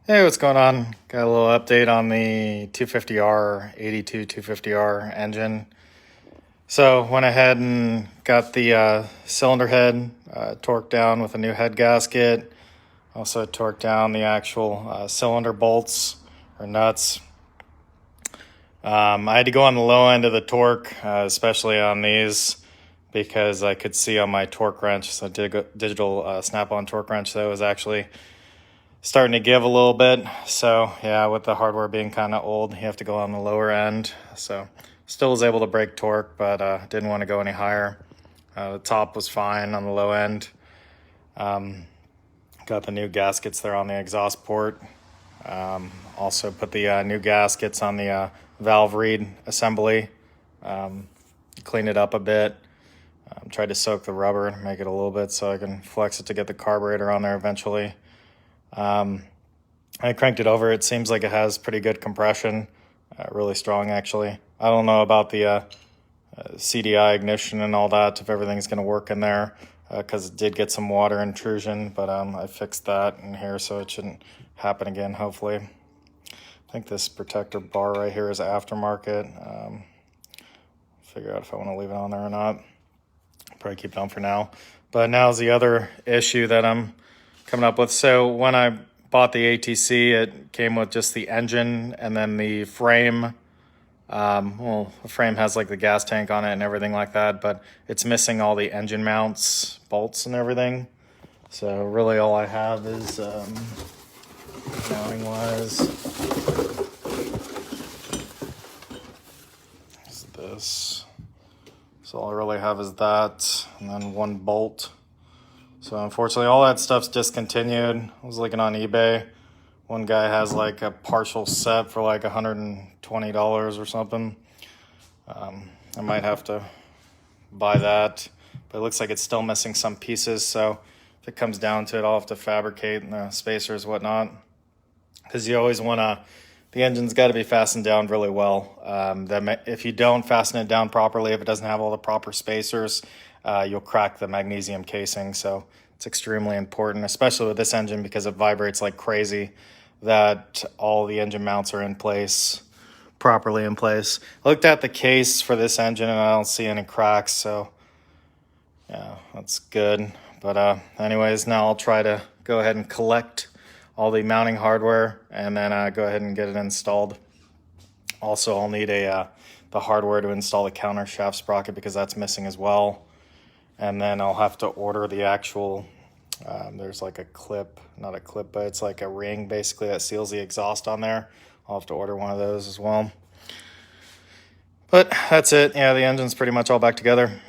Hey, what's going on? Got a little update on the 250R 82 250R engine. So went ahead and got the cylinder head torqued down with a new head gasket. Also torqued down the actual cylinder bolts or nuts. I had to go on the low end of the torque, especially on these, because I could see on my torque wrench, so digital snap-on torque wrench, that was actually starting to give a little bit. So yeah, with the hardware being kind of old, you have to go on the lower end. So still was able to break torque, but didn't want to go any higher. The top was fine on the low end. Got the new gaskets there on the exhaust port. Also put the new gaskets on the valve reed assembly. Clean it up a bit. Tried to soak the rubber, make it a little bit so I can flex it to get the carburetor on there eventually. I cranked it over. It seems like it has pretty good compression, really strong actually. I don't know about the CDI ignition and all that, if everything's going to work in there, because it did get some water intrusion, but I fixed that in here so it shouldn't happen again, hopefully. I think this protector bar right here is aftermarket. Figure out if I want to leave it on there or not. Probably keep it on for now. But now's the other issue that I'm coming up with. So when I bought the ATC, it came with just the engine and then the frame. The frame has like the gas tank on it and everything like that, but it's missing all the engine mounts, bolts and everything. So really all I have is mounting wise is this. So all I really have is that and then one bolt. So unfortunately, all that stuff's discontinued. I was looking on eBay. One guy has like a partial set for like $120 or something. I might have to buy that, but it looks like it's still missing some pieces. So if it comes down to it, I'll have to fabricate the spacers, whatnot. Because you always want to, the engine's got to be fastened down really well. If you don't fasten it down properly, if it doesn't have all the proper spacers, you'll crack the magnesium casing. So it's extremely important, especially with this engine because it vibrates like crazy, that all the engine mounts are in place, properly in place. I looked at the case for this engine and I don't see any cracks, so yeah, that's good. But anyways, now I'll try to go ahead and collect all the mounting hardware and then go ahead and get it installed. Also, I'll need the hardware to install the counter shaft sprocket because that's missing as well. And then I'll have to order the actual, there's like a clip, not a clip, but it's like a ring basically that seals the exhaust on there. I'll have to order one of those as well. But that's it. Yeah, the engine's pretty much all back together.